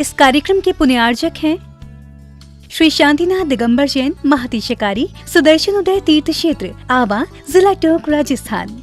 इस कार्यक्रम के पुण्यार्जक हैं श्री शांतिनाथ दिगंबर जैन महातिशकारी सुदर्शन उदय तीर्थ क्षेत्र आवा, जिला टोंक, राजस्थान।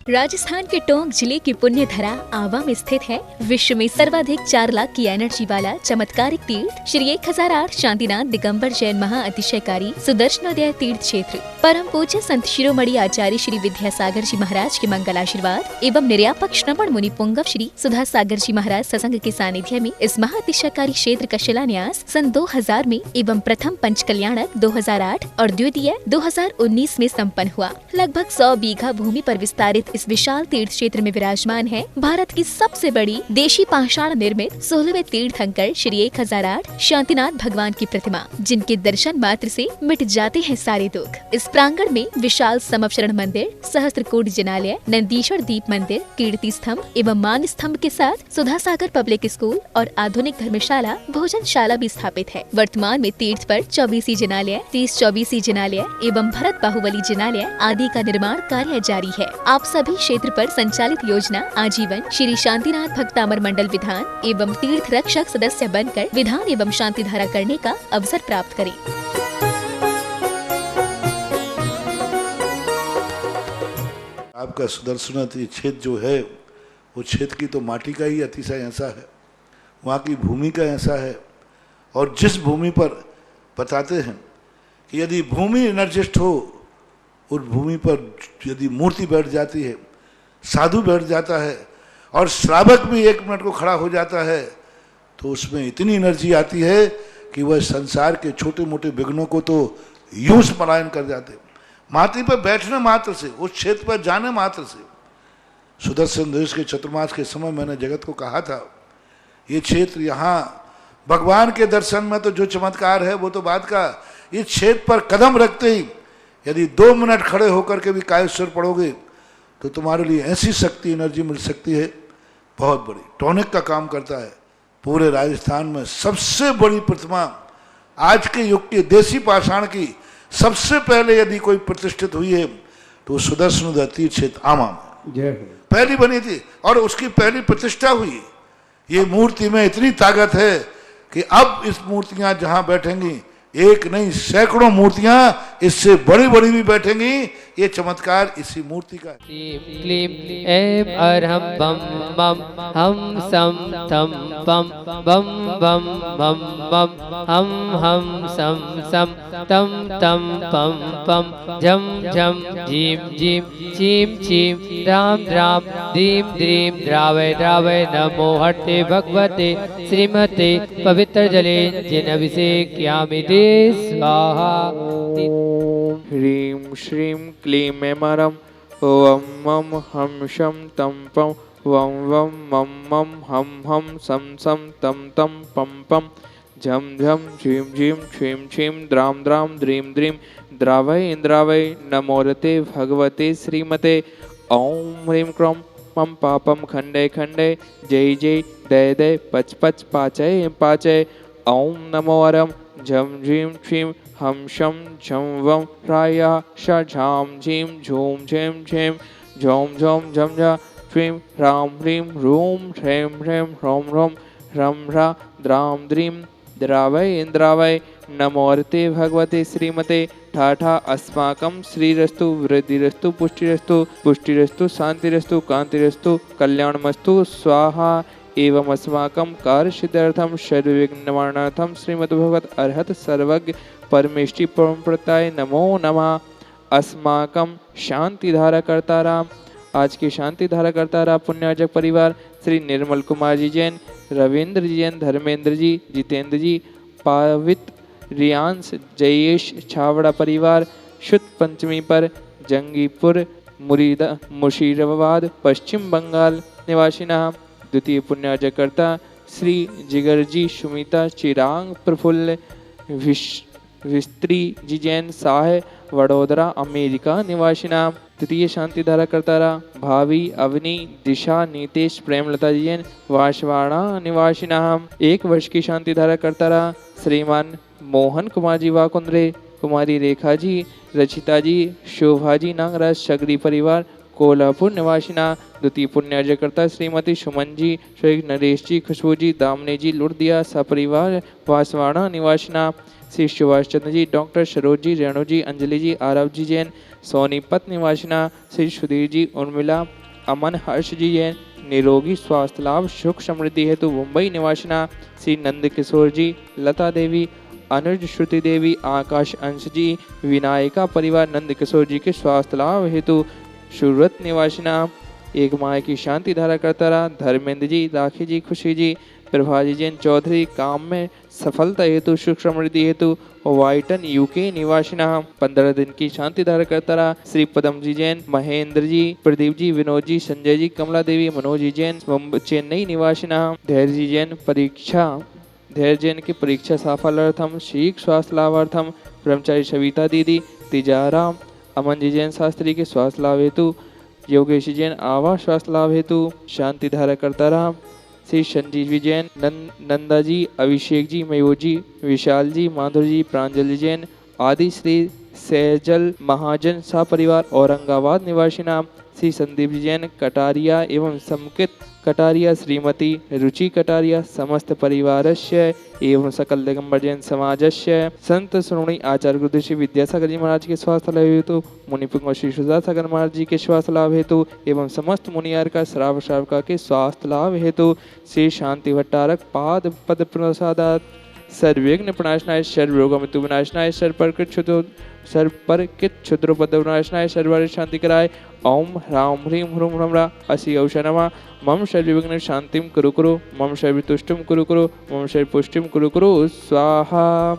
राजस्थान के टोंक जिले की पुण्य धरा आवा में स्थित है विश्व में सर्वाधिक 4 लाख की एनर्जी वाला चमत्कारिक तीर्थ श्री 1008 शांतिनाथ दिगंबर जैन महाअतिशयकारी सुदर्शनोदय तीर्थ क्षेत्र। परम पूज्य संत शिरोमणि आचार्य श्री विद्यासागर जी महाराज के मंगल आशीर्वाद एवं निर्यापक श्रवण मुनि पुंगव श्री सुधा सागर जी महाराज सत्संग के सानिध्य में इस महाअतिशयकारी क्षेत्र का शिलान्यास सन 2000 में एवं प्रथम पंच कल्याणक 2008 और द्वितीय 2019 में संपन्न हुआ। लगभग 100 बीघा भूमि पर विस्तारित इस विशाल तीर्थ क्षेत्र में विराजमान है भारत की सबसे बड़ी देशी पाषाण निर्मित 16वें तीर्थंकर श्री 1008 शांतिनाथ भगवान की प्रतिमा, जिनके दर्शन मात्र से मिट जाते हैं सारे दुख। इस प्रांगण में विशाल समवशरण मंदिर, सहस्त्रकूट जिनालय, नंदीश्वर दीप मंदिर, कीर्ति स्तंभ एवं मान स्तंभ के साथ सुधा सागर पब्लिक स्कूल और आधुनिक धर्मशाला, भोजनशाला भी स्थापित है। वर्तमान में तीर्थ पर 24 जिनालय, 30-24 जिनालय एवं भरत बाहुबली जिनालय आदि का निर्माण कार्य जारी है। आप सभी क्षेत्र पर संचालित योजना आजीवन श्री शांतिनाथ भक्तामर मंडल विधान एवं तीर्थ रक्षक सदस्य बनकर विधान एवं शांति धारा करने का अवसर प्राप्त करें। आपका सुदर्शन क्षेत्र जो है वो क्षेत्र की तो माटी का ही अतिशय ऐसा है, वहाँ की भूमि का ऐसा है। और जिस भूमि पर बताते हैं कि यदि भूमि एनर्जिस्ट हो, उस भूमि पर यदि मूर्ति बैठ जाती है, साधु बैठ जाता है और श्रावक भी 1 मिनट को खड़ा हो जाता है, तो उसमें इतनी एनर्जी आती है कि वह संसार के छोटे मोटे विघ्नों को तो यूं पलायन कर जाते। माटी पर बैठने मात्र से, उस क्षेत्र पर जाने मात्र से, सुदर्शन देश के चतुर्मास के समय मैंने जगत को कहा था, ये क्षेत्र यहाँ भगवान के दर्शन में तो जो चमत्कार है वो तो बात का, इस क्षेत्र पर कदम रखते ही यदि 2 मिनट खड़े होकर के भी कायेश्वर पढ़ोगे तो तुम्हारे लिए ऐसी शक्ति एनर्जी मिल सकती है बहुत बड़ी। टॉनिक का काम करता है। पूरे राजस्थान में सबसे बड़ी प्रतिमा आज के युग के देसी पाषाण की सबसे पहले यदि कोई प्रतिष्ठित हुई है तो सुदर्शन तीर्थ क्षेत्र आमा में पहली बनी थी और उसकी पहली प्रतिष्ठा हुई। ये मूर्ति में इतनी ताकत है कि अब इस मूर्तियां जहां बैठेंगी, एक नहीं सैकड़ों मूर्तियां इससे बड़ी बड़ी भी बैठेंगी। ये चमत्कार इसी मूर्ति का है। क्लीम ऐं अरहं बम बम हम सम थम पम बम बम बम बम हम सम सम तम तम पम पम झम झम झीम झीम चीम चीम राम राम दीम द्रीम द्रावय द्रावय नमो हटे भगवते श्रीमते पवित्र जले जिन अभिषेक्यामि ते स्वाहा। ह्रीं श्रीं क्लीं ऐमरं वं मं हम शं तं पं वं वं मं मं हम सं सं तं तं पं पं झं झं झीं झीं छीं छीं द्रां द्रां द्रीं द्रीं द्रावय द्रावय नमोरते भगवते श्रीमते ॐ ह्रीं क्रों पं पापं खण्डे खण्डे जय जय दय दय पच पच पाचय पाचय ॐ नमो अरं झं झीं छीं हम शं झं वं राया श झां झीं झूं झें झें झौं झौं झं झा छ्वीं ह्रां ह्रीं रूं ह्रैं ह्रैं ह्रौं ह्रौं ह्रं ह्रा द्रां द्रीं द्रावय द्रावय नमोर्ते भगवते श्रीमते ठाठा अस्माकं श्रीरस्तु वृद्धिरस्तु पुष्टिरस्तु पुष्टिरस्तु शांतिरस्तु कांतिरस्तु कल्याणमस्तु स्वाहा। एवं अस्माकं कार्यसिद्ध्यर्थं सर्वविघ्ननिवारणार्थं श्रीमद्भगवत अर्हत सर्वज्ञ परमेष्टि परमप्रताय नमो नमः। अस्माकं शांतिधारा कर्ताराम, आज की शांतिधारा कर्तारा पुण्यार्जक परिवार श्री निर्मल कुमार जी जैन, रविंद्र जी जैन, धर्मेंद्र जी, जितेंद्र जी, पावित रियांश, जयेश छावड़ा परिवार शुद्ध पंचमी पर जंगीपुर मुर्शिदाबाद पश्चिम बंगाल निवासिना। द्वितीय पुण्यार्जकर्ता श्री जिगरजी सुमिता चिरांग प्रफुल्ल विस्त्री जी जैन साह वडोदरा अमेरिका निवासिना। तृतीय शांति धारा कर्तारा भावी अवनी दिशा नीतेश प्रेमलता जी जैन वासवाड़ा निवासिना। 1 वर्ष की शांति धारा कर्तारा श्रीमान मोहन कुमार जी वाकुंद्रे, कुमारी रेखा जी, रचिता जी, शोभा जी नागराज सगरी परिवार कोल्हापुर निवासिना। द्वितीय पुण्यार्जकर्ता श्रीमती सुमन जी, श्री नरेश जी, खुशबू जी, दामने जी, लुड़दिया सपरिवार वासवाड़ा निवासिना। श्री सुभाष चंद्र जी, डॉक्टर सरोज जी, रेणु जी, अंजलि जी, आरव जी जैन सोनीपत निवासिना। श्री सुधीर जी, उर्मिला, अमन, हर्ष जी जैन निरोगी स्वास्थ्य लाभ सुख समृद्धि हेतु मुंबई निवासिना। श्री नंद किशोर जी, लता देवी, अनुज श्रुति देवी, आकाश अंश जी, विनायका परिवार नंद किशोर जी के स्वास्थ्य लाभ हेतु सूरत निवासिना। एक माह की शांति धारा करता रहा धर्मेंद्र जी, राखी जी, खुशी जी, प्रभाजी जैन चौधरी काम में सफलता हेतु सुख समृद्धि हेतु वाइटन यूके निवासिना। 15 दिन की शांति धारा करता रहा श्री पदम जी जैन, महेंद्र जी, प्रदीप जी, विनोद जी, संजय जी, कमला देवी, मनोज जी जैन चेन्नई निवासिना। धैर्य जी जैन धैर्य जैन की परीक्षा सफलार्थम शीघ्र स्वास्थ्य लाभार्थम। ब्रह्मचारी सविता दीदी, तिजाराम, अमन जी जैन शास्त्री के स्वास्थ्य लाभ हेतु, योगेश जैन आवास स्वास्थ्य लाभ हेतु शांति धारा करता रहा। श्री संजीव जैन, नंदा जी, अभिषेक जी, मयूर जी, विशाल जी, माधुरी जी, प्रांजलि जैन आदि श्री सैजल महाजन सपरिवार औरंगाबाद निवासिना। श्री संदीप जैन कटारिया एवं समकित कटारिया, श्रीमती रुचि कटारिया समस्त परिवारस्य एवं सकल दिगंबर जैन समाजस्य। संत श्रोमणी आचार्य गुरुदेव श्री विद्यासागर जी महाराज के स्वास्थ्य लाभ हेतु, मुनिपुंग श्री सुधासागर महाराज जी के स्वास्थ्य लाभ हेतु एवं समस्त मुनियार का श्राव श्रावका के स्वास्थ्य लाभ हेतु श्री शांति भट्टारक पाद पद प्रसादात सर्वविघ्न प्रणाशनाय सर्वरोगमितु विनाशनाय सर्वपरकित क्षुद्रोपद विनाशनाय सर्वारि शांति कराय। ओम ह्रां ह्रीं ह्रूं ह्रमरा असि औषा नमः। मम सर्वविघ्न शांतिं कुरु कुरु, मम सर्वतुष्टिं कुरु कुरु, मम सर्वपुष्टिं कुरु कुरु स्वाहा।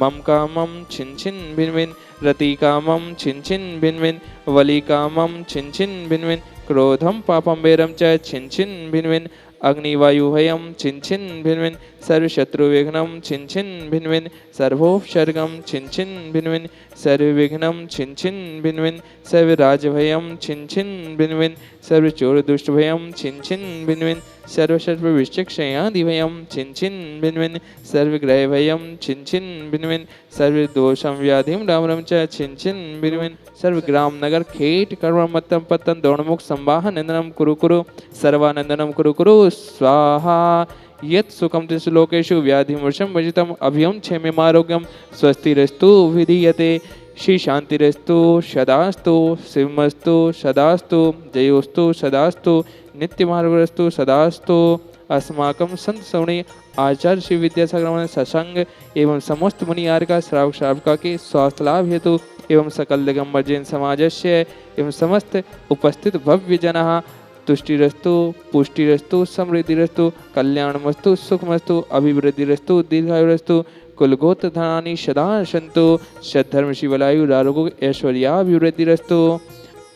मम कामं छिन छिन भिन भिन, रति कामं छिन छिन भिन भिन, वली कामं छिन छिन भिन भिन, क्रोधम पापम बेरम च छिन छिन भिन भिन, अग्निवायुभयं छिन छिन भिन भिन, सर्वशत्रुविघ्नं छिन छिन भिन भिन, सर्वोपसर्गं छिन छिन भिन भिन, सर्वविघ्नं छिन छिन भिन भिन, सर्वराजभयं छिन छिन भिन भिन, सर्वचोरदुष्टभयं छिन छिन भिन भिन, सर्वसर्वविश्चक्षयादिभयं छिन छिन भिन भिन, सर्वग्रहभयं छिन छिन भिन भिन, सर्वदोषं व्याधिं डामरं च छिन छिन भिन भिन, सर्वग्राम नगर खेट कर्म मत्तम पत्तन दौड़मुख संवाह नंदनम कुरु कुरु, सर्वानंदनम कुरु कुरु स्वाहा। यत् सुखम त्रिषु लोकेषु व्याधिमूर्छं भजितम् अभयं क्षेममारोग्यं स्वस्तिरस्तु विधीयते। श्री शांतिरस्तु सदास्तु, शिवमस्तु सदास्तु, जयोस्तु सदास्तु, नित्यमार्गस्तु सदास्तु। अस्माकं संत श्रोमणी आचार्य श्री विद्यासागर सत्संग एवं समस्त मुनियार का श्रावक श्राविका के स्वास्थ्य लाभ हेतु एवं सकल दिगंबर जैन समाजस्य एवं समस्त उपस्थित भव्य जनाः तुष्टिरस्तु, पुष्टिरस्तु, समृद्धिरस्तु, कल्याणमस्तु, सुखमस्तु, अभिवृद्धिरस्तु, दीर्घायुरस्तु, कुलगोत्र धनानि सदा सन्तु, सद्धर्म शिवलायु आरोग्य ऐश्वर्याभिवृद्धिरस्तु।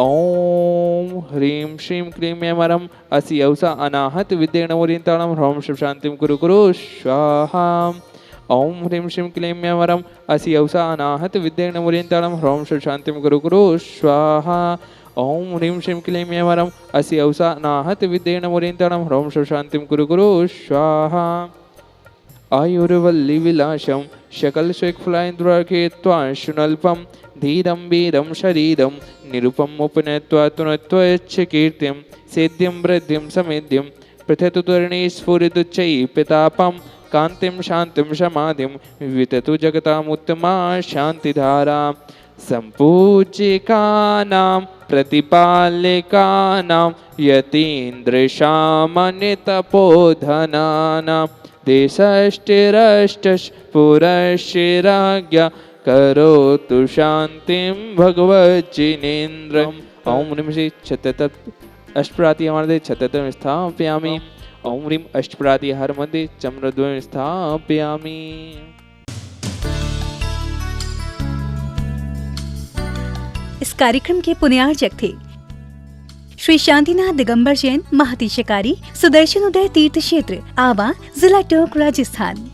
ओम ह्रीं श्रीं क्लीं ऐमरं असि औसा अनाहत विद्येन ओरियंताणं ह्रौं शिव शांतिं कुरु कुरु स्वाहा। ओम ह्रीं श्रीं क्लीं ऐमरं असि औसा अनाहत विद्येन ओरियंताणं ह्रौं शिव शांतिं कुरु कुरु स्वाहा। ओम ह्रीं श्रीं क्लीं ऐमरं असि औसा अनाहत विद्येन ओरियंताणं ह्रौं शिव शांतिं कुरु कुरु स्वाहा। आयुर्वल्ली विलासं शकल शेखफलाइन्द्रार्के त्वाशुनल्पं धीरं वीरं शरीरं निरुपम् उपनयत्वा तुनत्वा यच्छ कीर्तिं सेद्यं वृद्धिं समेद्यं पृथतु तरुणी स्फुरिदुच्चैः पितापं कान्तिं शान्तिं समाधिं विततु जगतामुत्तमा शान्तिधारा। सम्पूज्यकानां प्रतिपालकानां यतीन्द्रशामनितपोधनानां देशष्टिरष्टश पुरशिराज्ञा करोतु शांतिं भगवज्जिनेन्द्रम्। ओम ह्रीं श्री छत्तत अष्टप्राति हमारे छत्ततम स्थापयामि। ओम ह्रीं अष्टप्राति हर मध्य चम्रद्वयं स्थापयामि। इस कार्यक्रम के पुण्यार्जक थे श्री शांतिनाथ दिगंबर जैन महातिशकारी, सुदर्शन उदय तीर्थ क्षेत्र, आवा, जिला टोंक, राजस्थान।